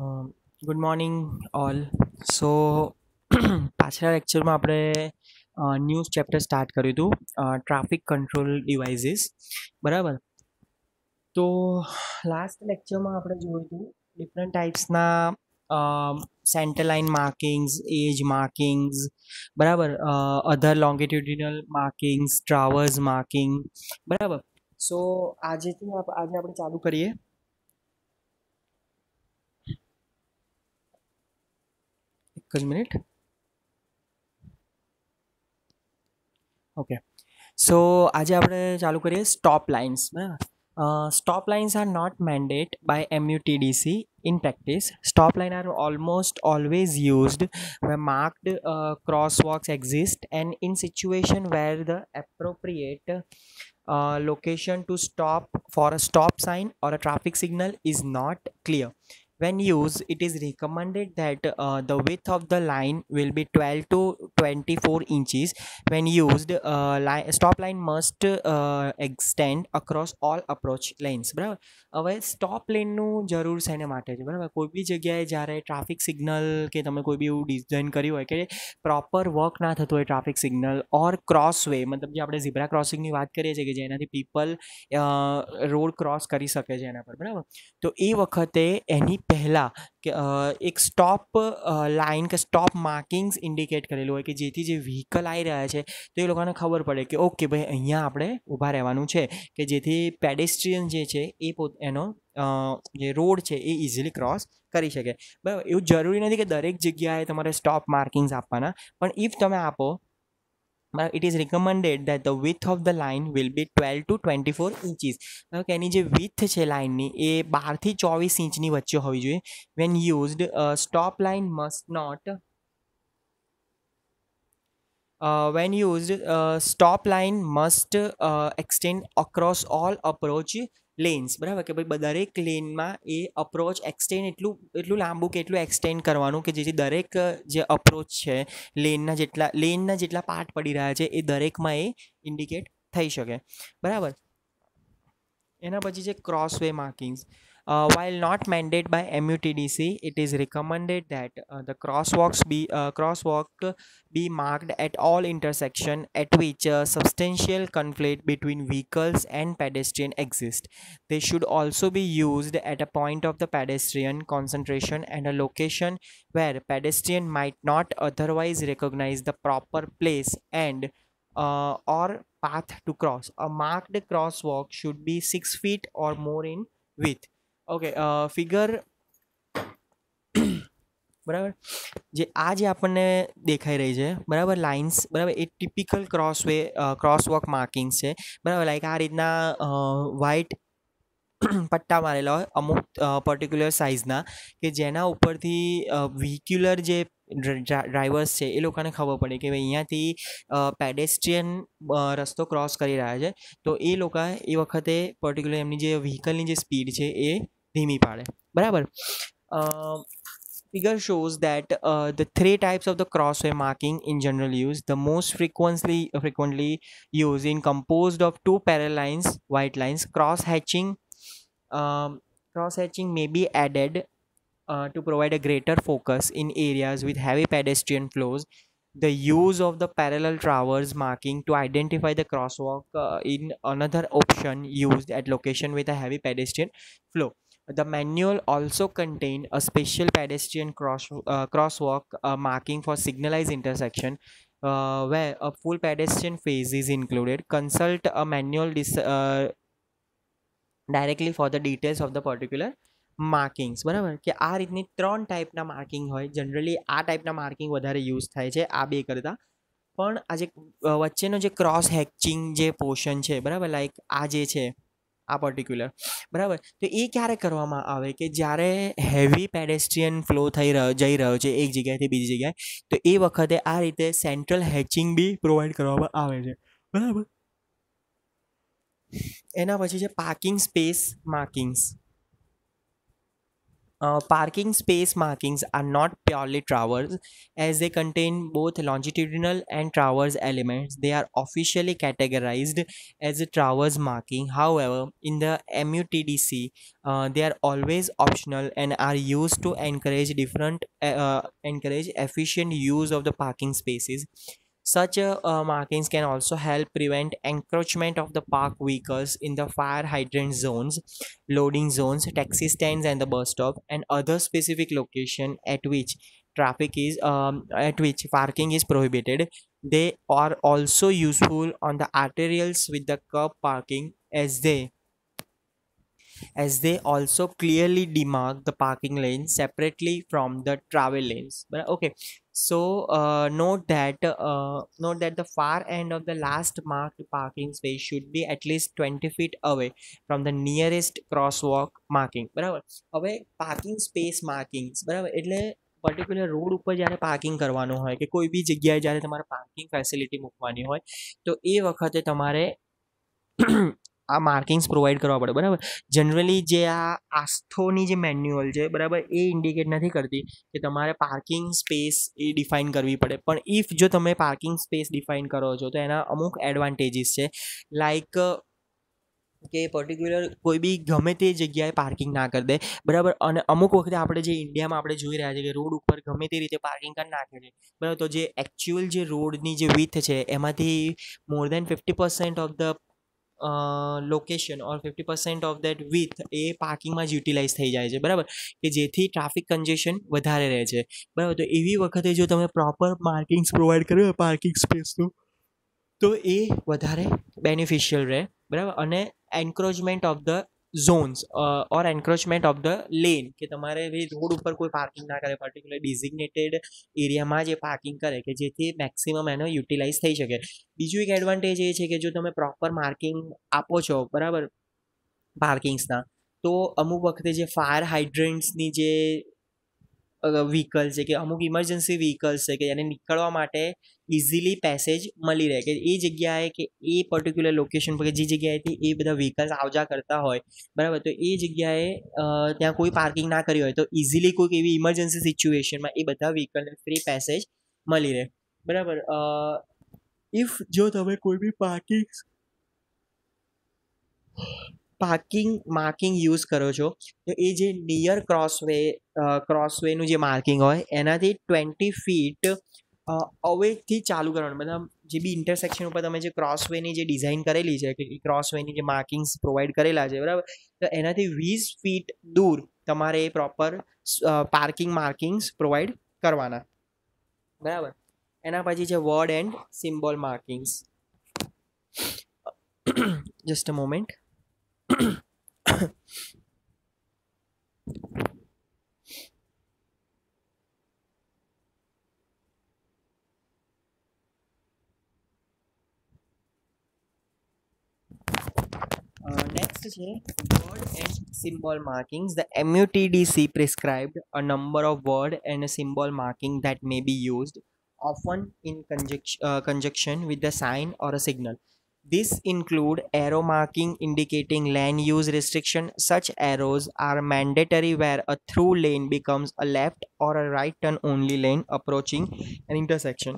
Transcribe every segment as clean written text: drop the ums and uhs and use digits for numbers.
Good morning all. સો પાછલા લેક્ચરમાં આપણે ન્યૂઝ ચેપ્ટર સ્ટાર્ટ કર્યું હતું, ટ્રાફિક કંટ્રોલ ડિવાઇસીસ. બરાબર. તો લાસ્ટ લેક્ચરમાં આપણે જોયું હતું ડિફરન્ટ ટાઈપ્સના સેન્ટર લાઇન માર્કિંગ્સ, એજ માર્કિંગ્સ, બરાબર, અધર લોંગિટ્યુડિનલ માર્કિંગ્સ, ટ્રાવર્સ માર્કિંગ. બરાબર. સો આજે આપણે ચાલુ કરીએ. એક જ મિનિટ. ઓકે. સો આજે આપણે ચાલુ કરીએ સ્ટોપ લાઇન્સ. બરાબર. Stop lines are not mandated by MUTDC in practice. Stop lines are almost always used where marked crosswalks exist and in situation where the appropriate location to stop for a stop sign or a traffic signal is not clear. When used, it is recommended that the width of the line will be 12 to 24 inches. When used, stop line must extend across all approach lanes. બરાબર. હવે stop લેનનું જરૂર શેને માટે છે? બરાબર. કોઈ બી જગ્યાએ જ્યારે traffic signal કે તમે કોઈ બી એવું ડિઝાઇન કર્યું હોય કે પ્રોપર વર્ક ના થતું હોય ટ્રાફિક સિગ્નલ ઓર ક્રોસ વે, મતલબ જે આપણે ઝીબ્રા ક્રોસિંગની વાત કરીએ છીએ કે જેનાથી પીપલ રોડ ક્રોસ કરી શકે છે એના પર. બરાબર. તો એ વખતે એની પહેલાં કે એક સ્ટોપ લાઇન કે સ્ટોપ માર્કિંગ્સ ઇન્ડિકેટ કરેલું હોય કે જેથી જે વ્હીકલ આવી રહ્યા છે તો એ લોકોને ખબર પડે કે ઓકે ભાઈ અહીંયા આપણે ઊભા રહેવાનું છે, કે જેથી પેડેસ્ટ્રિયન જે છે એ એનો જે રોડ છે એ ઇઝીલી ક્રોસ કરી શકે. બરાબર. એવું જરૂરી નથી કે દરેક જગ્યાએ તમારે સ્ટોપ માર્કિંગ્સ આપવાના, પણ ઇફ તમે આપો, it is recommended that the width of the line will be 12 to 24 inches. કે એની જે width છે લાઇનની એ 12 થી 24 ઇંચની વચ્ચે હોવી જોઈએ. when used, stop line must not when used, stop line must extend across all approach lanes. બરાબર. કે ભાઈ દરેક લેનમાં એ અપ્રોચ એક્સટેન્ડ એટલું લાંબુ કે એટલું એક્સટેન્ડ કરવાનું કે જેથી દરેક જે અપ્રોચ છે લેનના જેટલા પાર્ટ પડી રહ્યા છે એ દરેકમાં એ ઇન્ડિકેટ થઈ શકે. બરાબર. એના પછી છે cross way markings. While not mandated by MUTDC, it is recommended that the crosswalk be marked at all intersections at which substantial conflict between vehicles and pedestrian exists. They should also be used at a point of the pedestrian concentration and a location where pedestrian might not otherwise recognize the proper place and or path to cross. A marked crosswalk should be 6 feet or more in width. Okay. Figure બરાબર જે આપણને દેખાઈ રહી છે, બરાબર, lines, બરાબર, એ typical ક્રોસવોક માર્કિંગ્સ છે. બરાબર. લાઈક આ રીતના વ્હાઇટ પટ્ટા મારેલા હોય અમુક પર્ટિક્યુલર સાઇઝના કે જેના ઉપરથી વ્હીક્યુલર જે ડ્રાઈવર્સ છે એ લોકોને ખબર પડે કે ભાઈ અહીંયાથી પેડેસ્ટ્રિયન રસ્તો ક્રોસ કરી રહ્યા છે, તો એ લોકો એ વખતે પર્ટિક્યુલર એમની જે વ્હીકલની જે સ્પીડ છે એ ધીમી પાડે. બરાબર. Figure shows that the three types of the crossway marking in general use. The most frequently used in composed of two parallel lines, white lines. Cross-hatching may be added to provide a greater focus in areas with heavy pedestrian flows. The use of the parallel traverse marking to identify the crosswalk in another option used at location with a heavy pedestrian flow. The manual also contains a special pedestrian crosswalk marking for signalized intersection where a full pedestrian phase is included. Consult a manual directly for the details of the particular માર્કિંગ્સ. બરાબર. કે આ રીતની 3 ટાઈપના marking હોય. Generally આ ટાઈપના marking વધારે use થાય છે આ બે કરતાં. પણ આ જે વચ્ચેનો જે ક્રોસ હેચિંગ જે પોર્શન છે, બરાબર, લાઈક આ જે છે આ પર્ટિક્યુલર, બરાબર, તો એ ક્યારે કરવામાં આવે કે જ્યારે હેવી પેડેસ્ટ્રિયન ફ્લો જઈ રહ્યો છે એક જગ્યાએથી બીજી જગ્યાએ, તો એ વખતે આ રીતે સેન્ટ્રલ હેચિંગ બી પ્રોવાઈડ કરવામાં આવે છે. બરાબર. એના પછી છે parking space markings. Parking space markings are not purely traverse, as they contain both longitudinal and traverse elements. They are officially categorized as a traverse marking. However, in the MUTDC, they are always optional and are used to encourage efficient use of the parking spaces. Such markings can also help prevent encroachment of the parked vehicles in the fire hydrant zones, loading zones, taxi stands, and the bus stop, and other specific location at which parking is prohibited. They are also useful on the arterials with the curb parking, as they also clearly demark the parking lanes separately from the travel lanes. But okay, so note that the far end of the last marked parking space should be at least 20 feet away from the nearest crosswalk marking. બરાબર. હવે parking space માર્કિંગ્સ બરાબર એટલે particular road ઉપર જ્યારે parking કરવાનું હોય કે કોઈ બી જગ્યાએ જ્યારે તમારે પાર્કિંગ ફેસિલિટી મૂકવાની હોય તો એ વખતે તમારે આ માર્કિંગ્સ પ્રોવાઈડ કરવા પડે બરાબર. જનરલી જે આ આસ્થોની જે મેન્યુઅલ છે બરાબર એ ઇન્ડિકેટ નથી કરતી કે તમારે પાર્કિંગ સ્પેસ એ ડિફાઇન કરવી પડે, પણ ઇફ જો તમે પાર્કિંગ સ્પેસ ડિફાઇન કરો છો તો એના અમુક એડવાન્ટેજીસ છે. લાઈક કે પર્ટિક્યુલર કોઈ બી ગમે તે જગ્યાએ પાર્કિંગ ના કરી દે બરાબર. અને અમુક વખતે આપણે જે ઇન્ડિયામાં આપણે જોઈ રહ્યા છીએ કે રોડ ઉપર ગમે તે રીતે પાર્કિંગ કરી નાખે છે બરાબર. તો જે એકચ્યુઅલ જે રોડની જે વિથ છે એમાંથી more than 50% of the location or 50% of that with એ પાર્કિંગમાં જ યુટિલાઇઝ થઈ જાય છે બરાબર, કે જેથી ટ્રાફિક કન્જેશન વધારે રહે છે બરાબર. તો એવી વખતે જો તમે પ્રોપર માર્કિંગ્સ પ્રોવાઈડ કર્યું પાર્કિંગ સ્પેસનું તો એ વધારે બેનિફિશિયલ રહે બરાબર. અને encroachment of the zones or encroachment of the lane, કે તમારે રોડ ઉપર કોઈ પાર્કિંગ ના કરે, પર્ટિક્યુલર ડિઝિગ્નેટેડ એરિયામાં જ એ પાર્કિંગ કરે કે જેથી મેક્સિમમ એનો યુટિલાઇઝ થઈ શકે. બીજું એક એડવાન્ટેજ એ છે કે જો તમે પ્રોપર માર્કિંગ આપો છો બરાબર પાર્કિંગ્સના, તો અમુક વખતે જે ફાયર હાઇડ્રન્ટ્સની જે વ્હીકલ છે કે અમુક ઇમરજન્સી વ્હીકલ્સ છે કે એને નીકળવા માટે ઇઝીલી પેસેજ મળી રહે, કે એ જગ્યાએ કે એ પર્ટિક્યુલર લોકેશન પર કે જે જગ્યાએથી એ બધા વ્હીકલ્સ આવજા કરતા હોય બરાબર, તો એ જગ્યાએ ત્યાં કોઈ પાર્કિંગ ના કરી હોય તો ઇઝીલી કોઈક એવી ઇમરજન્સી સિચ્યુએશનમાં એ બધા વ્હીકલને ફ્રી પેસેજ મળી રહે બરાબર. ઇફ જો તમે કોઈ બી પાર્કિંગ માર્કિંગ યુઝ કરો છો તો એ જે નિયર ક્રોસવેનું જે માર્કિંગ હોય એનાથી 20 ફીટ અવેથી ચાલુ કરવાનું. મતલબ જે બી ઇન્ટરસેક્શન ઉપર તમે જે ક્રોસવેની જે ડિઝાઇન કરેલી છે કે ક્રોસવેની જે માર્કિંગ્સ પ્રોવાઈડ કરેલા છે બરાબર, તો એનાથી 20 ફીટ દૂર તમારે એ પ્રોપર પાર્કિંગ માર્કિંગ્સ પ્રોવાઈડ કરવાના બરાબર. એના પછી છે word and symbol markings. Just a moment. Next છે word and symbol markings. The MUTDC prescribed a number of word and symbol marking that may be used, often in conjunction with the sign or a signal. These include arrow marking indicating lane use restriction. Such arrows are mandatory where a through lane becomes a left or a right turn only lane approaching an intersection.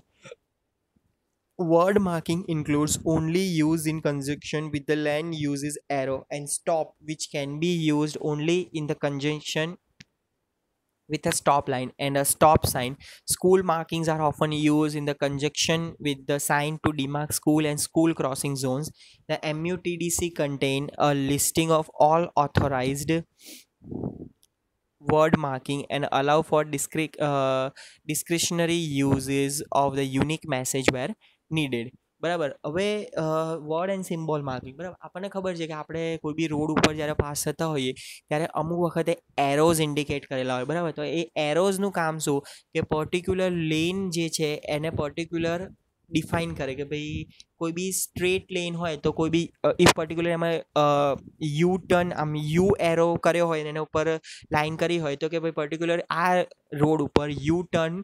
Word marking includes only use in conjunction with the lane uses arrow, and stop, which can be used only in the conjunction with a stop line and a stop sign. School markings are often used in the conjunction with the sign to demark school and school crossing zones. The MUTDC contain a listing of all authorized word marking and allow for discretionary uses of the unique message where needed બરાબર. હવે word and symbol marking બરાબર, આપણને ખબર છે કે આપણે કોઈ B road ઉપર જ્યારે પાસ થતા હોઈએ ત્યારે અમુક વખતે એરોઝ ઇન્ડિકેટ કરેલા હોય બરાબર. તો એ એરોઝનું કામ શું કે પર્ટિક્યુલર લેન જે છે એને પર્ટિક્યુલર ડિફાઇન કરે કે ભાઈ કોઈ બી સ્ટ્રેટ લેન હોય તો કોઈ બી ઇફ પર્ટિક્યુલર એમાં યુ ટર્ન આમ યુ એરો કર્યો હોય એના ઉપર લાઇન કરી હોય તો કે ભાઈ પર્ટિક્યુલર આ રોડ ઉપર યુ ટર્ન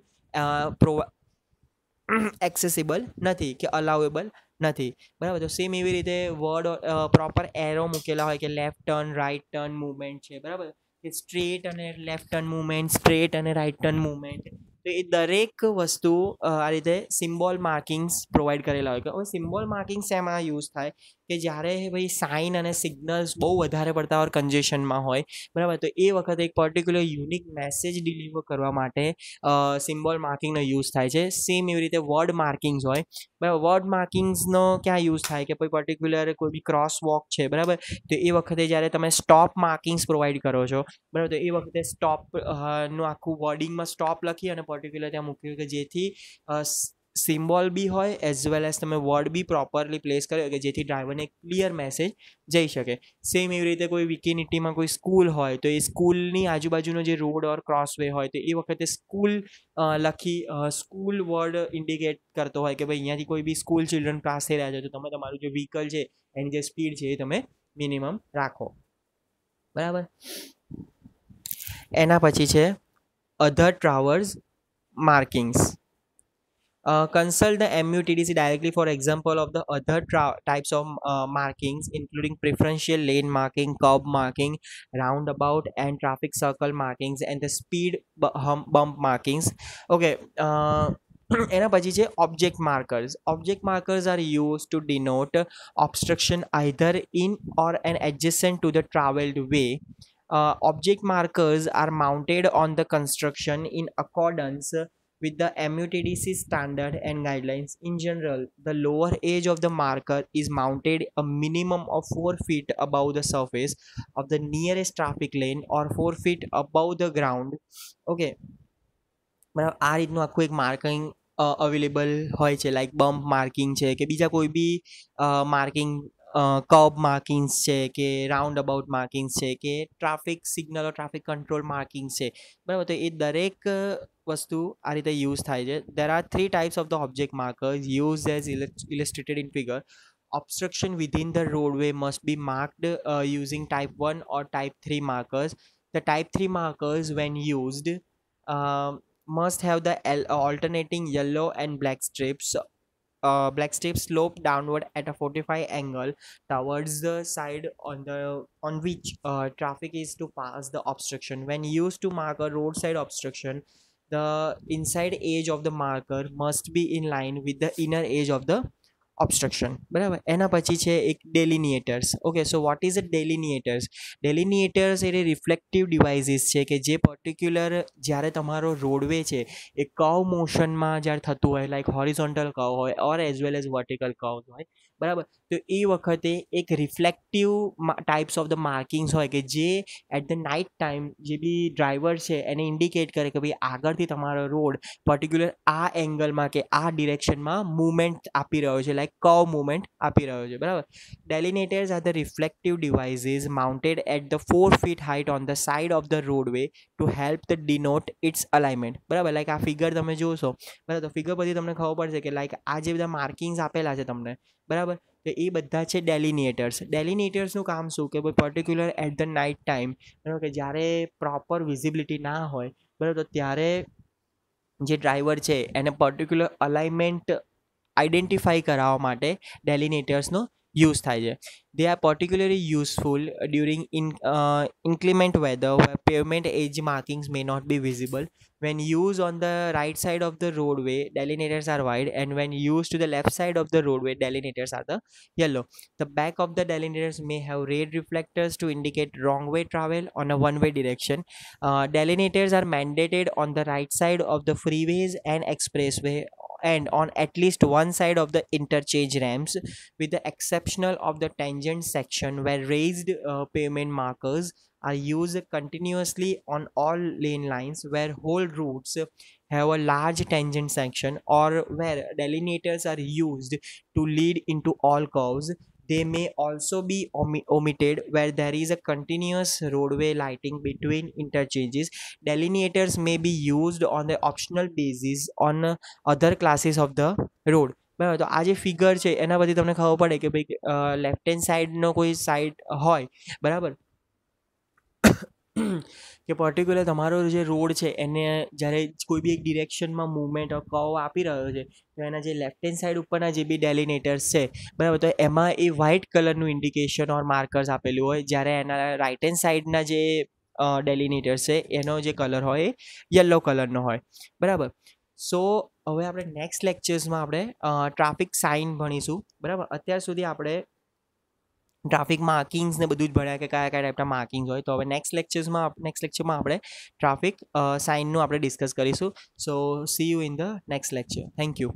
એક્સેસિબલ નથી કે અલાવેબલ નથી બરાબર. તો સેમ એવી રીતે વર્ડ પ્રોપર એરો મૂકેલા હોય કે left turn right turn movement છે બરાબર. કે સ્ટ્રેટ અને લેફ્ટ ટર્ન મૂવમેન્ટ, સ્ટ્રેટ અને રાઇટ ટર્ન મૂવમેન્ટ. તો એ દરેક વસ્તુ આ રીતે સિમ્બોલ માર્કિંગ્સ પ્રોવાઈડ કરેલા હોય. કે હવે સિમ્બોલ માર્કિંગ્સ એમાં યુઝ થાય કે જ્યારે ભાઈ સાઇન અને સિગ્નલ્સ બહુ વધારે પડતા હોય, કન્જેશનમાં હોય, બરાબર, તો એ વખતે એક પર્ટિક્યુલર યુનિક મેસેજ ડિલિવર કરવા માટે સિમ્બોલ માર્કિંગનો યુઝ થાય છે. સેમ એવી રીતે વર્ડ માર્કિંગ્સ હોય, બરાબર. વર્ડ માર્કિંગ્સનો ક્યાં યુઝ થાય કે કોઈ પર્ટિક્યુલર કોઈ બી ક્રોસ વોક છે, બરાબર, તો એ વખતે જ્યારે તમે સ્ટોપ માર્કિંગ્સ પ્રોવાઈડ કરો છો, બરાબર, તો એ વખતે સ્ટોપ નું આખું વર્ડિંગમાં સ્ટોપ લખી અને પર્ટિક્યુલર ત્યાં મૂક્યું કે જેથી સિમ્બોલ બી હોય એઝ વેલ એઝ તમે વર્ડ બી પ્રોપરલી પ્લેસ કર્યો કે જેથી ડ્રાઈવરને ક્લિયર મેસેજ જઈ શકે. સેમ એવી રીતે કોઈ વિકિનિટીમાં કોઈ સ્કૂલ હોય તો એ સ્કૂલની આજુબાજુનો જે રોડ ઓર ક્રોસવે હોય તો એ વખતે સ્કૂલ લખી સ્કૂલ વર્ડ ઇન્ડિકેટ કરતો હોય કે ભાઈ અહીંયાથી કોઈ બી સ્કૂલ ચિલ્ડ્રન પાસ થઈ રહ્યા છે તો તમે તમારું જે વ્હીકલ છે એની જે સ્પીડ છે એ તમે મિનિમમ રાખો, બરાબર. એના પછી છે અધર traverse markings. Consult the MUTDC directly for example of the other types of markings, including preferential lane marking, curb marking, roundabout and traffic circle markings, and the speed bump markings. Okay. એના પછી છે object markers. Object markers are used to denote obstruction either in or an adjacent to the traveled way. Object markers are mounted on the construction in accordance with the MUTDC standard and guidelines. In general, the lower edge of the marker is mounted a minimum of 4 feet above the surface of the nearest traffic lane or 4 feet above the ground. Okay. બરાબર, આ રીતનું આખું એક marking available હોય છે, like bump marking છે કે બીજા કોઈ બી માર્કિંગ, કર્બ માર્કિંગ્સ છે કે રાઉન્ડ અબાઉટ માર્કિંગ્સ છે કે ટ્રાફિક સિગ્નલ ટ્રાફિક કંટ્રોલ માર્કિંગ્સ છે, બરાબર. તો એ દરેક વસ્તુ આ રીતે યુઝ થાય છે. There are 3 types of the object markers use as illustrated in figure. Obstruction within the roadway must be marked using type 1 or type 3 markers. The type 3 markers when used must have the alternating yellow and black strips. Black strips slope downward at a 45 angle towards the side on which traffic is to pass the obstruction. When used to mark a roadside obstruction, the inside edge of the marker must be in line with the inner edge of the obstruction, બરાબર. એના પછી છે એક delineators. Okay, so what is a delineators? Delineators એ reflective devices છે કે જે particular જ્યારે તમારો રોડવે છે એ કર્વ મોશનમાં જ્યારે થતું હોય, લાઈક હોરિઝોન્ટલ કર્વ હોય ઓર as well as vertical curve હોય, બરાબર, તો એ વખતે એક રિફ્લેક્ટિવ ટાઈપ્સ ઓફ ધ માર્કિંગ્સ હોય કે જે એટ ધ નાઇટ ટાઈમ જે બી ડ્રાઈવર છે એને ઇન્ડિકેટ કરે કે ભાઈ આગળથી તમારો રોડ પર્ટિક્યુલર આ એંગલમાં કે આ ડિરેક્શનમાં મૂવમેન્ટ આપી રહ્યો છે, લાઈક કર્વ મૂવમેન્ટ આપી રહ્યો છે, બરાબર. Delineators are the reflective devices mounted at the 4 feet height on the side of the roadway to help the denote its alignment, બરાબર. લાઈક આ ફિગર તમે જોશો, બરાબર, તો ફિગર પરથી તમને ખબર પડશે કે લાઈક આ જે બધા માર્કિંગ્સ આપેલા છે તમને, બરાબર, તો એ બધા છે ડેલિનિએટર્સ. ડેલિનિએટર્સનું કામ શું કે ભાઈ particular at the night time, બરાબર, કે જ્યારે પ્રોપર વિઝિબિલિટી ના હોય, બરાબર, તો ત્યારે જે ડ્રાઈવર છે એને પર્ટિક્યુલર અલાઇનમેન્ટ આઈડેન્ટિફાઈ કરાવવા માટે ડેલિનેટર્સનો યુઝ થાય છે. They are particularly useful during inclement weather where pavement edge markings may not be visible. When used on the right side of the roadway, delineators are white, and when used to the left side of the roadway, delineators are the yellow. The back of the delineators may have red reflectors to indicate wrong way travel on a one-way direction. Delineators are mandated on the right side of the freeways and expressway and on at least one side of the interchange ramps, with the exception of the tangent section where raised pavement markers are used continuously on all lane lines where whole routes have a large tangent section or where delineators are used to lead into all curves. They may also be omitted where there is a continuous roadway lighting between interchanges. Delineators may be used on the optional basis on other classes of the road, બરાબર. તો આ જે figure છે એના પરથી તમને ખબર પડે કે ભાઈ લેફ્ટ હેન્ડ સાઈડનો કોઈ સાઈડ હોય, બરાબર, કે પર્ટિક્યુલર તમારો જે રોડ છે એને જ્યારે કોઈ બી એક ડિરેક્શનમાં મૂવમેન્ટ કર્વ આપી રહ્યો છે તો એના જે લેફ્ટ હેન્ડ સાઈડ ઉપરના જે બી ડેલિનેટર્સ છે, બરાબર, તો એમાં એ વ્હાઇટ કલરનું ઇન્ડિકેશન ઓર માર્કર્સ આપેલું હોય, જ્યારે એના રાઇટ હેન્ડ સાઈડના જે ડેલિનેટર્સ છે એનો જે કલર હોય એ યલો કલરનો હોય, બરાબર. સો હવે આપણે નેક્સ્ટ લેક્ચર્સમાં આપણે ટ્રાફિક સાઇન ભણીશું, બરાબર. અત્યાર સુધી આપણે ટ્રાફિક માર્કિંગ્સ ને બધું જ ભણ્યા કે કયા કયા ટાઈપના માર્કિંગ્સ હોય. તો હવે નેક્સ્ટ લેક્ચરમાં આપણે ટ્રાફિક સાઇનનું આપણે ડિસ્કસ કરીશું. So see you in the next lecture. Thank you.